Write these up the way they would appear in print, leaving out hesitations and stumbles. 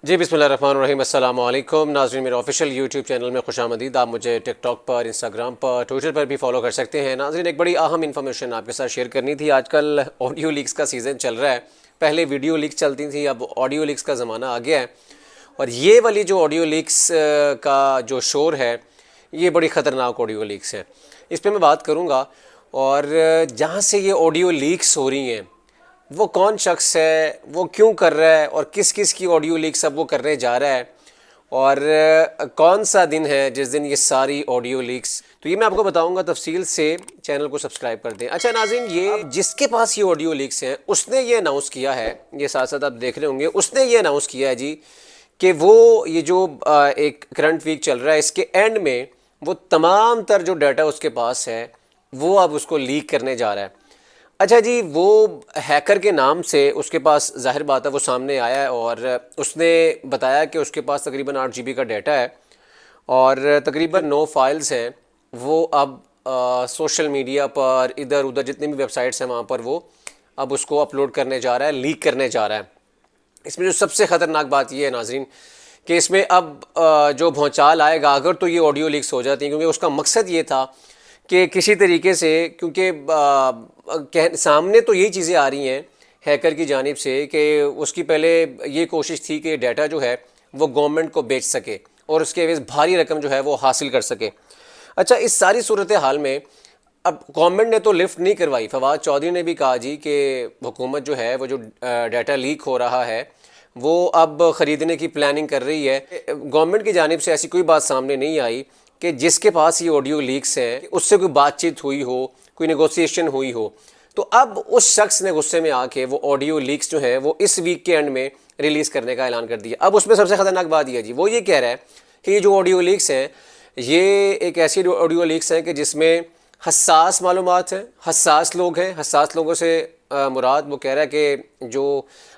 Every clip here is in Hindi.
जी बिस्मिल्लाहिर्रहमानिर्रहीम। अस्सलाम वालेकुम नाज़रीन, मेरे ऑफिशियल यूट्यूब चैनल में खुशामदीद। आप मुझे टिकटॉक पर, इंस्टाग्राम पर, ट्विटर पर भी फॉलो कर सकते हैं। नाज़रीन, एक बड़ी अहम इन्फॉर्मेशन आपके साथ शेयर करनी थी। आजकल ऑडियो लीक्स का सीज़न चल रहा है। पहले वीडियो लीक्स चलती थी, अब ऑडियो लीक्स का ज़माना आ गया है। और ये वाली जो ऑडियो लीक्स का जो शोर है, ये बड़ी ख़तरनाक ऑडियो लीक्स है। इस पर मैं बात करूँगा। और जहाँ से ये ऑडियो लीक्स हो रही हैं, वो कौन शख्स है, वो क्यों कर रहा है, और किस किस की ऑडियो लीक सब वो करने जा रहा है, और कौन सा दिन है जिस दिन ये सारी ऑडियो लीक्स, तो ये मैं आपको बताऊंगा तफसील से। चैनल को सब्सक्राइब कर दें। अच्छा नाज़रीन, ये जिसके पास ये ऑडियो लीक्स हैं उसने ये अनाउंस किया है, ये साथ साथ आप देख रहे होंगे, उसने ये अनाउंस किया है जी कि वो ये जो एक करंट वीक चल रहा है, इसके एंड में वो तमाम तर जो डाटा उसके पास है वो अब उसको लीक करने जा रहा है। अच्छा जी, वो हैकर के नाम से उसके पास, ज़ाहिर बात है, वो सामने आया है और उसने बताया कि उसके पास तकरीबन 8 GB का डाटा है और तकरीबन 9 फाइल्स हैं। वो अब सोशल मीडिया पर, इधर उधर जितनी भी वेबसाइट्स हैं वहाँ पर वो अब उसको अपलोड करने जा रहा है, लीक करने जा रहा है। इसमें जो सबसे ख़तरनाक बात ये है नाजरीन, कि इसमें अब जो भौचाल आएगा अगर तो ये ऑडियो लीक्स हो जाती हैं, क्योंकि उसका मकसद ये था कि किसी तरीके से, क्योंकि सामने तो यही चीज़ें आ रही हैं हैकर की जानिब से कि उसकी पहले ये कोशिश थी कि डाटा जो है वो गवर्नमेंट को बेच सके और उसके एवज भारी रकम जो है वो हासिल कर सके। अच्छा, इस सारी सूरत हाल में अब गवर्नमेंट ने तो लिफ्ट नहीं करवाई। फवाद चौधरी ने भी कहा जी कि हुकूमत जो है वो जो डाटा लीक हो रहा है वो अब ख़रीदने की प्लानिंग कर रही है। गवर्नमेंट की जानिब से ऐसी कोई बात सामने नहीं आई कि जिसके पास ये ऑडियो लीक्स हैं उससे कोई बातचीत हुई हो, कोई नेगोशिएशन हुई हो। तो अब उस शख्स ने गुस्से में आके वो ऑडियो लीक्स जो है वो इस वीक के एंड में रिलीज़ करने का ऐलान कर दिया। अब उसमें सबसे ख़तरनाक बात यह जी, वो ये कह रहा है कि ये जो ऑडियो लीक्स हैं ये एक ऐसी ऑडियो लीक्स हैं कि जिसमें हसास मालूमात हैं, हसास लोग हैं। हसास लोगों से मुराद वो कह रहा है कि जो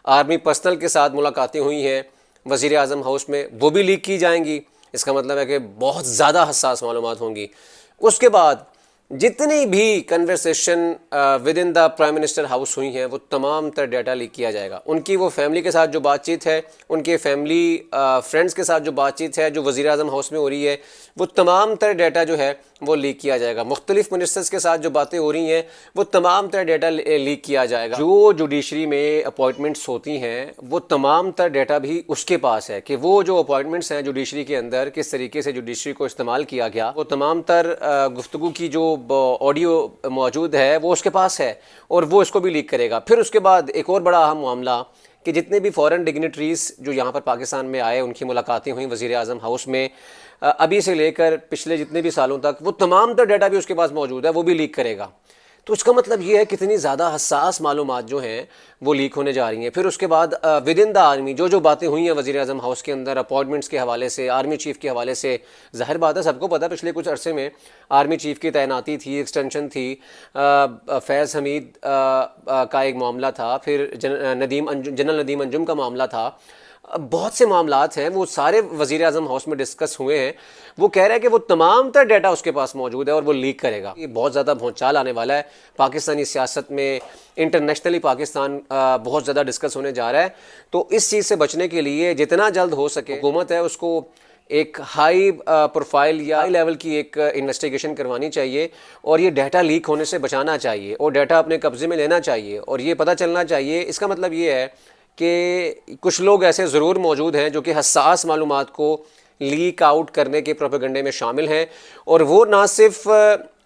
आर्मी पर्सनल के साथ मुलाकातें हुई हैं वज़ीर आज़म हाउस में, वो भी लीक की जाएंगी। इसका मतलब है कि बहुत ज़्यादा हसास मालूमात होंगी। उसके बाद जितनी भी conversation with in the prime minister house हुई हैं वो तमाम तर डाटा लीक किया जाएगा। उनकी वो फैमिली के साथ जो बातचीत है, उनके फैमिली फ्रेंड्स के साथ जो बातचीत है जो वज़ीर आज़म हाउस में हो रही है, वो तमाम तर डाटा जो है वो लीक किया जाएगा। मुख्तलिफ मिनिस्टर्स के साथ जो बातें हो रही हैं वो तमाम तर डाटा लीक किया जाएगा। जो जुडिशरी में अपॉइंटमेंट्स होती हैं वो तमाम तर डाटा भी उसके पास है कि वो जो अपॉइंटमेंट्स हैं जुडिशरी के अंदर किस तरीके से जुडिशरी को इस्तेमाल किया गया, वो तमाम तर गुफ्तगू की जो ऑडियो मौजूद है वो उसके पास है और वो इसको भी लीक करेगा। फिर उसके बाद एक और बड़ा अहम मामला कि जितने भी फॉरेन डिग्निटरीज़ जो यहाँ पर पाकिस्तान में आए, उनकी मुलाकातें हुई वज़ीर आज़म हाउस में, अभी से लेकर पिछले जितने भी सालों तक, वो तमाम तर डाटा भी उसके पास मौजूद है, वो भी लीक करेगा। तो इसका मतलब ये है कितनी ज़्यादा हसास मालूमात जो हैं वो लीक होने जा रही हैं। फिर उसके बाद विद इन द आर्मी जो जो बातें हुई हैं वज़ीर आज़म हाउस के अंदर अपॉइंटमेंट्स के हवाले से, आर्मी चीफ़ के हवाले से, ज़ाहिर बात है सबको पता है पिछले कुछ अरसे में आर्मी चीफ़ की तैनाती थी, एक्सटेंशन थी, फैज़ हमीद का एक मामला था, फिर जनरल नदीम अंजुम का मामला था। बहुत से मामलात हैं, वो सारे वज़ीर आज़म हाउस में डिस्कस हुए हैं। वो कह रहा है कि वो तमाम तर डाटा उसके पास मौजूद है और वो लीक करेगा। ये बहुत ज़्यादा भौचाल आने वाला है पाकिस्तानी सियासत में, इंटरनेशनली पाकिस्तान बहुत ज़्यादा डिस्कस होने जा रहा है। तो इस चीज़ से बचने के लिए जितना जल्द हो सके हुकूमत है उसको एक हाई प्रोफाइल या हाई लेवल की एक इन्वेस्टिगेशन करवानी चाहिए और ये डाटा लीक होने से बचाना चाहिए और डाटा अपने कब्ज़े में लेना चाहिए। और ये पता चलना चाहिए, इसका मतलब ये है कि कुछ लोग ऐसे ज़रूर मौजूद हैं जो कि हसास मालूमात को लीक आउट करने के प्रोपेगेंडे में शामिल हैं और वो ना सिर्फ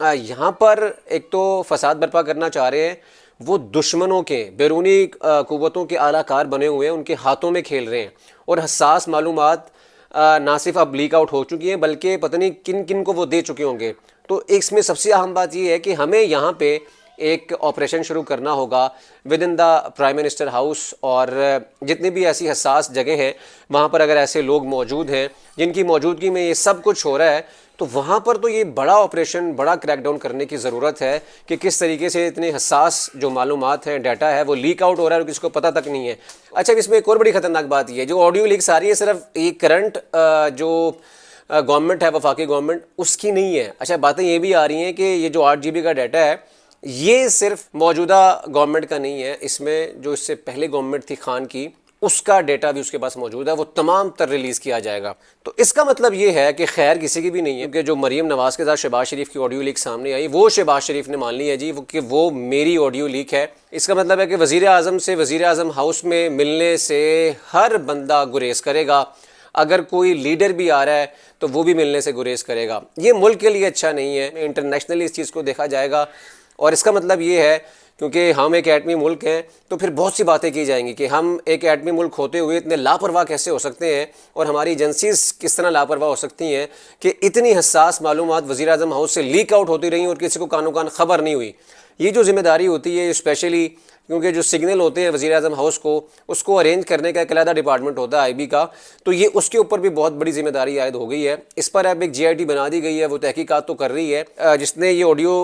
यहाँ पर एक तो फसाद बर्पा करना चाह रहे हैं, वो दुश्मनों के, बैरूनी क़ुव्वतों के आलाकार बने हुए हैं, उनके हाथों में खेल रहे हैं। और हसास मालूमात ना सिर्फ अब लीक आउट हो चुकी हैं बल्कि पता नहीं किन किन को वो दे चुके होंगे। तो इसमें सबसे अहम बात ये है कि हमें यहाँ पे एक ऑपरेशन शुरू करना होगा with in the prime minister house, और जितनी भी ऐसी हसास जगह हैं वहाँ पर अगर ऐसे लोग मौजूद हैं जिनकी मौजूदगी में ये सब कुछ हो रहा है, तो वहाँ पर तो ये बड़ा ऑपरेशन, बड़ा क्रैकडाउन करने की ज़रूरत है कि किस तरीके से इतने हसास जो मालूमात हैं, डाटा है, वो लीक आउट हो रहा है और किसी को पता तक नहीं है। अच्छा, इसमें एक और बड़ी ख़तरनाक बात ये है, जो ऑडियो लीक्स आ रही है सिर्फ ये करंट जो गवर्नमेंट है, वफाकी गवर्नमेंट, उसकी नहीं है। अच्छा, बातें ये भी आ रही हैं कि ये जो 8 GB का डाटा है ये सिर्फ मौजूदा गवर्नमेंट का नहीं है, इसमें जो इससे पहले गवर्नमेंट थी खान की उसका डेटा भी उसके पास मौजूद है, वो तमाम तर रिलीज़ किया जाएगा। तो इसका मतलब ये है कि खैर किसी की भी नहीं है कि जो मरीम नवाज़ के साथ शहबाज शरीफ की ऑडियो लीक सामने आई, वो शहबाज शरीफ ने मान ली है जी कि वो मेरी ऑडियो लीक है। इसका मतलब है कि वज़ीर आज़म से, वज़ीर आज़म हाउस में मिलने से हर बंदा गुरेज करेगा। अगर कोई लीडर भी आ रहा है तो वो भी मिलने से गुरेज करेगा। ये मुल्क के लिए अच्छा नहीं है। इंटरनेशनली इस चीज़ को देखा जाएगा और इसका मतलब ये है क्योंकि हम एक एटमी मुल्क हैं तो फिर बहुत सी बातें की जाएंगी कि हम एक एटमी मुल्क होते हुए इतने लापरवाह कैसे हो सकते हैं और हमारी एजेंसीज किस तरह लापरवाह हो सकती हैं कि इतनी हसास मालूमात वज़ीर आज़म हाउस से लीक आउट होती रही और किसी को कानो कान खबर नहीं हुई। ये जो जिम्मेदारी होती है स्पेशली क्योंकि जो सिग्नल होते हैं वज़ीर आज़म हाउस को, उसको अरेंज करने का एक अलग डिपार्टमेंट होता है आईबी का, तो ये उसके ऊपर भी बहुत बड़ी जिम्मेदारी आयद हो गई है। इस पर अब एक जीआईटी बना दी गई है, वो तहकीकात तो कर रही है। जिसने ये ऑडियो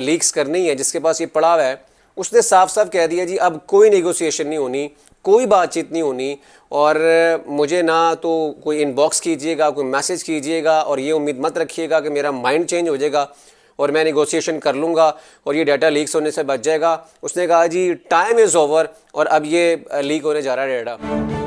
लीक्स करनी है, जिसके पास ये पड़ा हुआ है, उसने साफ साफ कह दिया जी अब कोई नेगोशिएशन नहीं होनी, कोई बातचीत नहीं होनी और मुझे ना तो कोई इनबॉक्स कीजिएगा, कोई मैसेज कीजिएगा और ये उम्मीद मत रखिएगा कि मेरा माइंड चेंज हो जाएगा और मैं नेगोशिएशन कर लूँगा और ये डाटा लीक्स होने से बच जाएगा। उसने कहा जी टाइम इज़ ओवर और अब ये लीक होने जा रहा है डाटा।